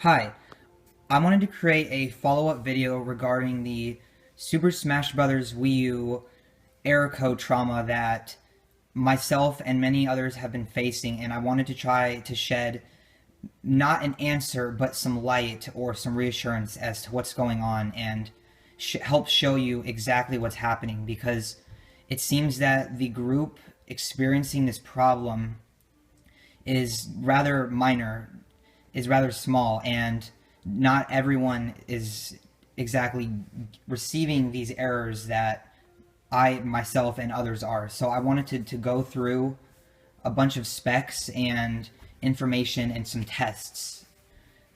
Hi, I wanted to create a follow-up video regarding the Super Smash Bros. Wii U error code trauma that myself and many others have been facing, and I wanted to try to shed not an answer but some light or some reassurance as to what's going on and help show you exactly what's happening, because it seems that the group experiencing this problem is rather minor, is rather small, and not everyone is exactly receiving these errors that I, myself, and others are. So I wanted to go through a bunch of specs and information and some tests.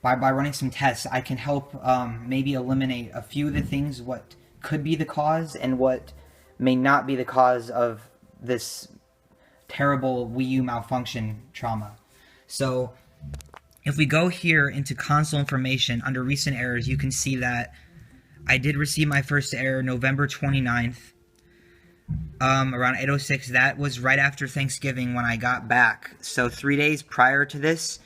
By running some tests, I can help maybe eliminate a few of the things what could be the cause and what may not be the cause of this terrible Wii U malfunction trauma. So if we go here into console information under recent errors, you can see that I did receive my first error November 29th, around 8:06. That was right after Thanksgiving when I got back. So 3 days prior to this,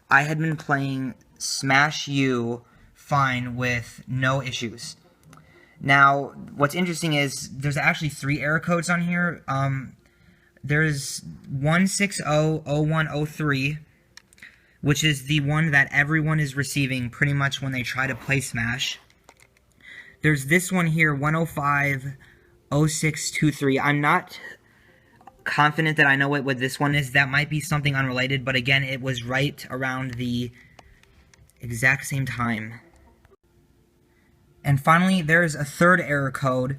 I had been playing Smash U fine with no issues. Now, what's interesting is there's actually 3 error codes on here. There's 1600103, which is the one that everyone is receiving pretty much when they try to play Smash. There's this one here, 1050623. I'm not confident that I know what this one is. That might be something unrelated, but again, it was right around the exact same time. And finally, there's a third error code.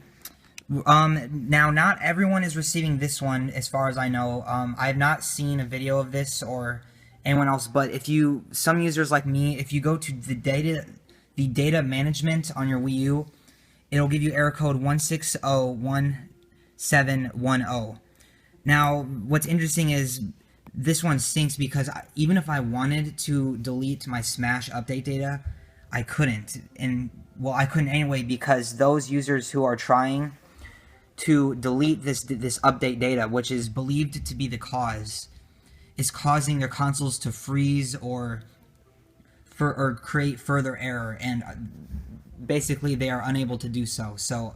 Now, not everyone is receiving this one, as far as I know. I have not seen a video of this or anyone else, but some users like me, if you go to the data management on your Wii U, it'll give you error code 1601710. Now, what's interesting is this one stinks because even if I wanted to delete my Smash update data, I couldn't. And, well, I couldn't anyway, because those users who are trying to delete this update data, which is believed to be the cause, is causing their consoles to freeze or create further error, and basically they are unable to do so. So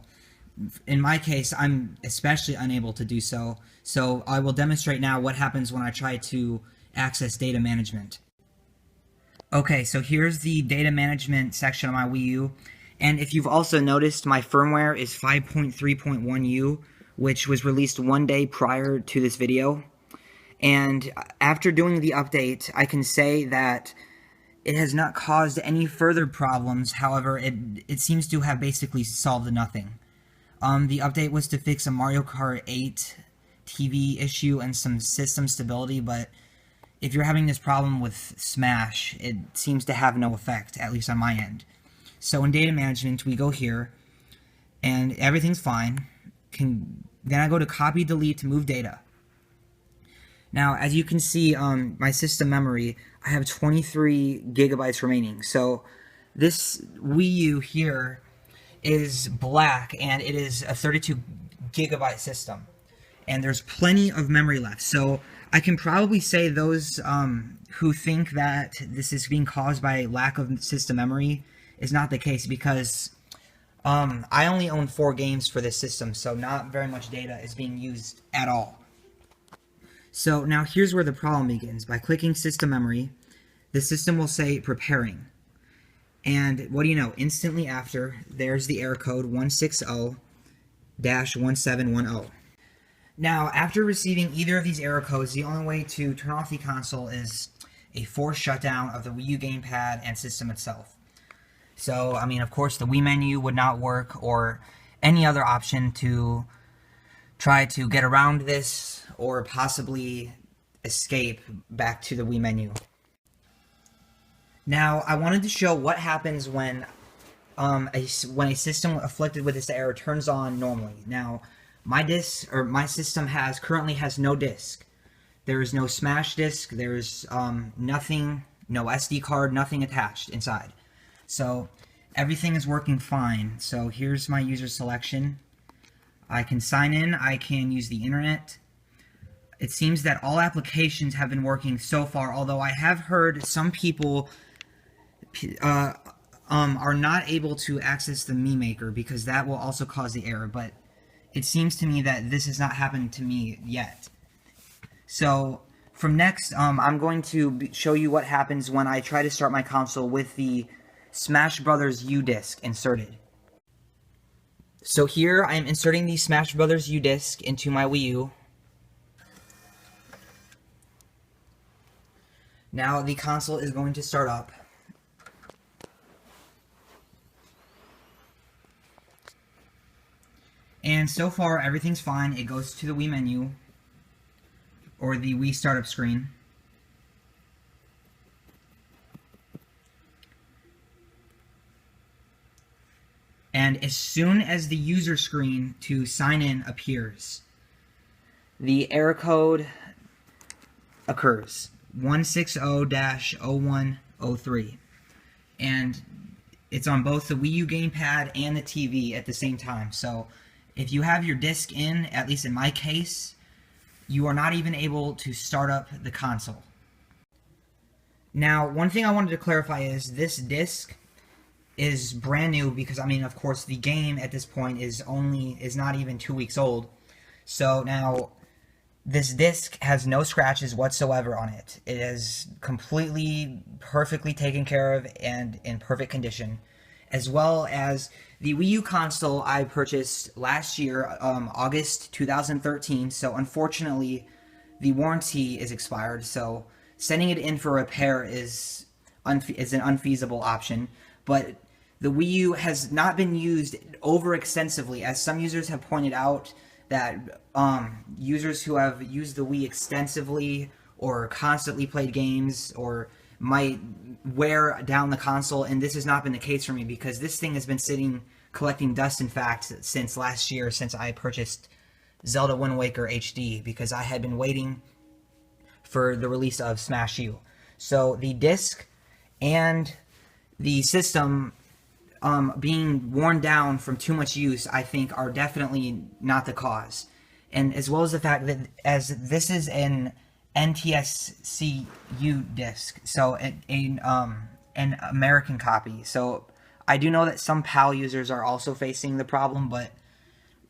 in my case, I'm especially unable to do so. So I will demonstrate now what happens when I try to access data management. Okay, so here's the data management section of my Wii U. And if you've also noticed, my firmware is 5.3.1U, which was released 1 day prior to this video. And after doing the update, I can say that it has not caused any further problems. However, it seems to have basically solved nothing. The update was to fix a Mario Kart 8 TV issue and some system stability, but if you're having this problem with Smash, it seems to have no effect, at least on my end. So in data management, we go here, and everything's fine. Then I go to copy, delete, move data. Now, as you can see, my system memory, I have 23 gigabytes remaining. So this Wii U here is black, and it is a 32 gigabyte system. And there's plenty of memory left. So I can probably say those who think that this is being caused by lack of system memory is not the case, because I only own 4 games for this system, so not very much data is being used at all. So now here's where the problem begins. By clicking system memory, the system will say preparing. And what do you know? Instantly after, there's the error code 160-1710. Now, after receiving either of these error codes, the only way to turn off the console is a forced shutdown of the Wii U gamepad and system itself. So, I mean, of course, the Wii menu would not work, or any other option to try to get around this or possibly escape back to the Wii menu. Now, I wanted to show what happens when a system afflicted with this error turns on normally. Now, my system currently has no disk. There is no Smash disk. There's nothing, no SD card, nothing attached inside. So everything is working fine. So here's my user selection. I can sign in. I can use the internet. It seems that all applications have been working so far, although I have heard some people are not able to access the Mii Maker because that will also cause the error, but it seems to me that this has not happened to me yet. So from next, I'm going to show you what happens when I try to start my console with the Smash Bros. U disc inserted. So here I am inserting the Smash Bros. U disc into my Wii U. Now the console is going to start up. And so far everything's fine. It goes to the Wii menu, or the Wii startup screen. And as soon as the user screen to sign in appears, the error code occurs, 160-0103. And it's on both the Wii U gamepad and the TV at the same time. So if you have your disc in, at least in my case, you are not even able to start up the console. Now, one thing I wanted to clarify is this disc is brand new because, I mean, of course, the game at this point is not even 2 weeks old. So now, this disc has no scratches whatsoever on it. It is completely, perfectly taken care of and in perfect condition. As well as the Wii U console I purchased last year, August 2013. So unfortunately, the warranty is expired. So sending it in for repair is an unfeasible option. But the Wii U has not been used over extensively, as some users have pointed out that users who have used the Wii extensively or constantly played games or might wear down the console, and this has not been the case for me because this thing has been sitting collecting dust, in fact, since last year, since I purchased Zelda Wind Waker HD, because I had been waiting for the release of Smash U. So the disc and the system being worn down from too much use, I think, are definitely not the cause. And as well as the fact that, as this is an NTSC-U disc, so an American copy. So I do know that some PAL users are also facing the problem, but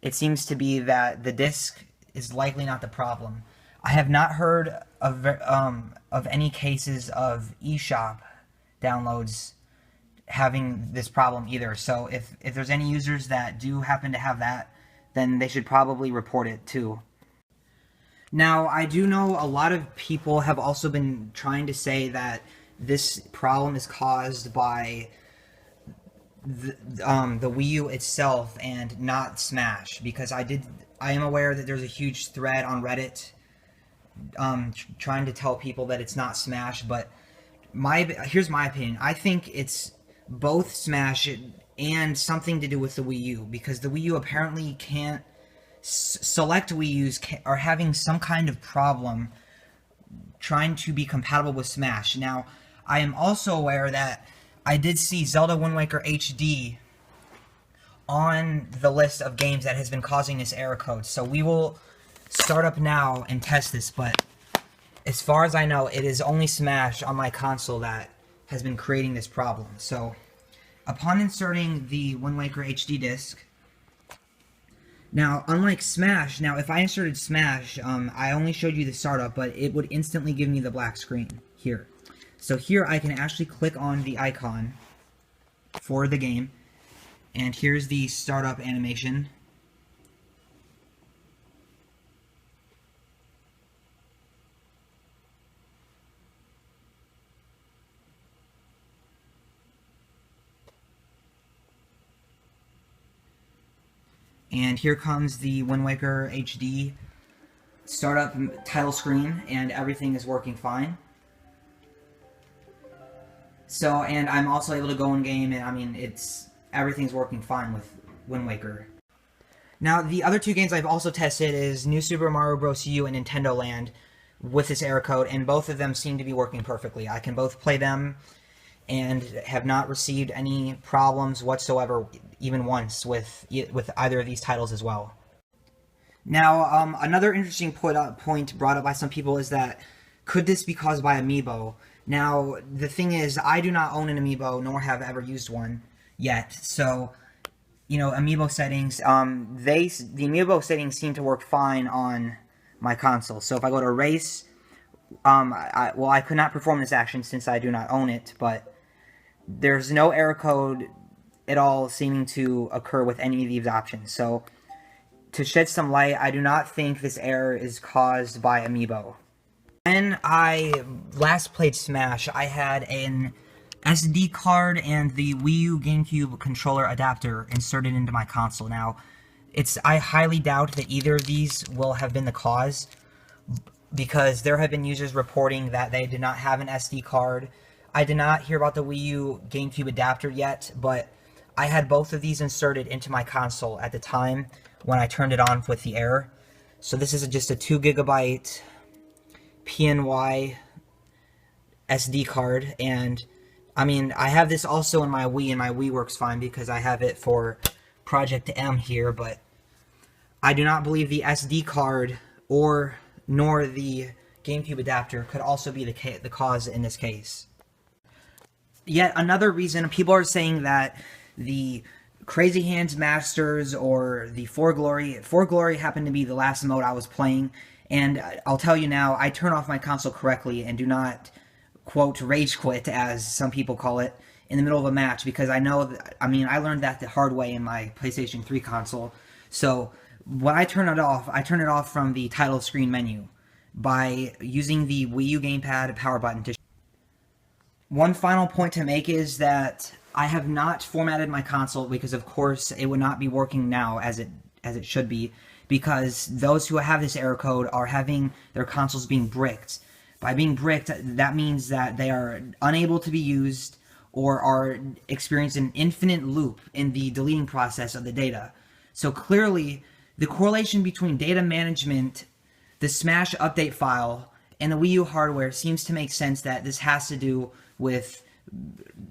it seems to be that the disc is likely not the problem. I have not heard of any cases of eShop downloads having this problem either. So if there's any users that do happen to have that, then they should probably report it too. Now, I do know a lot of people have also been trying to say that this problem is caused by the Wii U itself and not Smash, because I am aware that there's a huge thread on Reddit trying to tell people that it's not Smash, but here's my opinion. I think it's both Smash and something to do with the Wii U, because the Wii U apparently can't select Wii U's are having some kind of problem trying to be compatible with Smash. Now, I am also aware that I did see Zelda Wind Waker HD on the list of games that has been causing this error code. So we will start up now and test this, but as far as I know, it is only Smash on my console that has been creating this problem. So upon inserting the Wind Waker HD disc, now, unlike Smash, now if I inserted Smash, I only showed you the startup, but it would instantly give me the black screen here. So here I can actually click on the icon for the game, and here's the startup animation. And here comes the Wind Waker HD startup title screen, and everything is working fine. So, and I'm also able to go in game, and I mean, everything's working fine with Wind Waker. Now, the other two games I've also tested is New Super Mario Bros. U and Nintendo Land with this error code, and both of them seem to be working perfectly. I can both play them and have not received any problems whatsoever, even once, with either of these titles as well. Now, another interesting point brought up by some people is that, could this be caused by Amiibo? Now, the thing is, I do not own an Amiibo, nor have ever used one yet. So, Amiibo settings, the Amiibo settings seem to work fine on my console. So if I go to erase, I could not perform this action since I do not own it, but there's no error code at all seeming to occur with any of these options. So to shed some light, I do not think this error is caused by Amiibo. When I last played Smash, I had an SD card and the Wii U GameCube controller adapter inserted into my console. Now, I highly doubt that either of these will have been the cause, because there have been users reporting that they did not have an SD card. I did not hear about the Wii U GameCube adapter yet, but I had both of these inserted into my console at the time when I turned it on with the error. So this is just a 2 GB PNY SD card, and I mean, I have this also in my Wii, and my Wii works fine because I have it for Project M here, but I do not believe the SD card nor the GameCube adapter could also be the cause in this case. Yet another reason people are saying that the Crazy Hands Masters or the For Glory happened to be the last mode I was playing, and I'll tell you now, I turn off my console correctly and do not, quote, Ragequit, as some people call it, in the middle of a match, because I learned that the hard way in my PlayStation 3 console. So when I turn it off from the title screen menu by using the Wii U gamepad power button. One final point to make is that I have not formatted my console because, of course, it would not be working now as it should be, because those who have this error code are having their consoles being bricked. By being bricked, that means that they are unable to be used or are experiencing an infinite loop in the deleting process of the data. So clearly, the correlation between data management, the Smash update file, and the Wii U hardware seems to make sense that this has to do with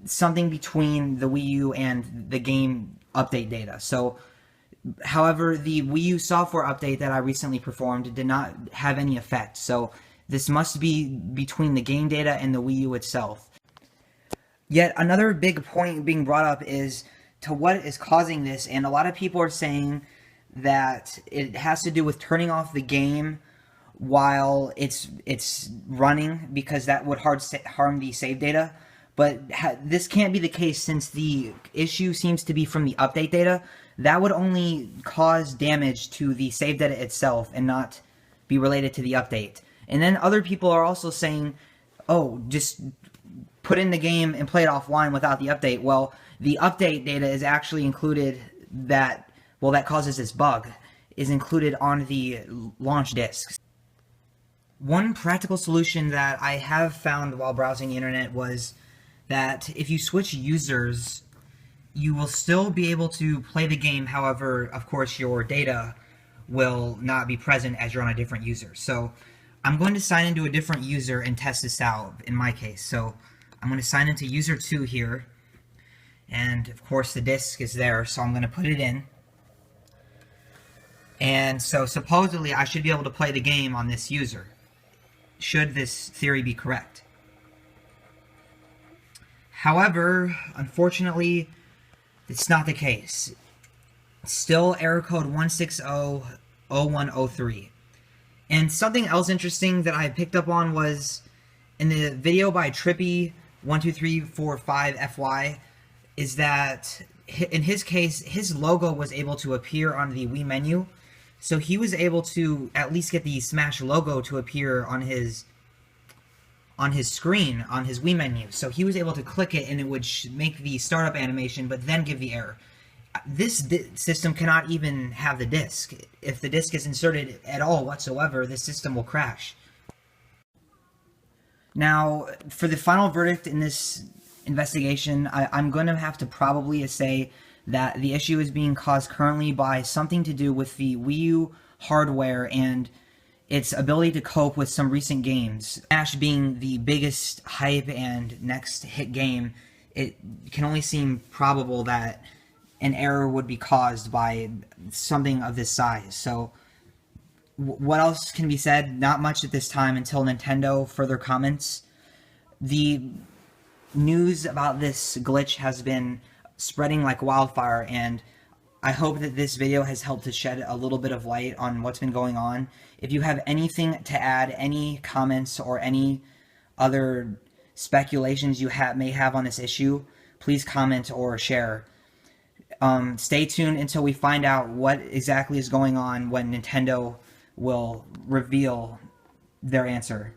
something between the Wii U and the game update data. So, however, the Wii U software update that I recently performed did not have any effect. So this must be between the game data and the Wii U itself. Yet another big point being brought up is to what is causing this, and a lot of people are saying that it has to do with turning off the game while it's running, because that would harm the save data. But this can't be the case, since the issue seems to be from the update data. That would only cause damage to the save data itself and not be related to the update. And then other people are also saying, oh, just put in the game and play it offline without the update. Well, the update data is actually included that causes this bug, is included on the launch discs. One practical solution that I have found while browsing the internet was that if you switch users, you will still be able to play the game. However, of course, your data will not be present as you're on a different user. So I'm going to sign into a different user and test this out in my case. So I'm going to sign into user 2 here. And of course the disk is there, so I'm going to put it in. And so supposedly I should be able to play the game on this user, should this theory be correct. However, unfortunately, it's not the case. Still error code 1600103. And something else interesting that I picked up on was in the video by Trippy12345FY, is that in his case, his logo was able to appear on the Wii menu. So he was able to at least get the Smash logo to appear on his screen, on his Wii menu. So he was able to click it and it would make the startup animation, but then give the error. This system cannot even have the disc. If the disc is inserted at all whatsoever, the system will crash. Now, for the final verdict in this investigation, I'm going to have to probably say that the issue is being caused currently by something to do with the Wii U hardware and its ability to cope with some recent games. Smash being the biggest hype and next hit game, it can only seem probable that an error would be caused by something of this size. So what else can be said? Not much at this time until Nintendo further comments. the news about this glitch has been spreading like wildfire, and I hope that this video has helped to shed a little bit of light on what's been going on. If you have anything to add, any comments or any other speculations you may have on this issue, please comment or share. Stay tuned until we find out what exactly is going on when Nintendo will reveal their answer.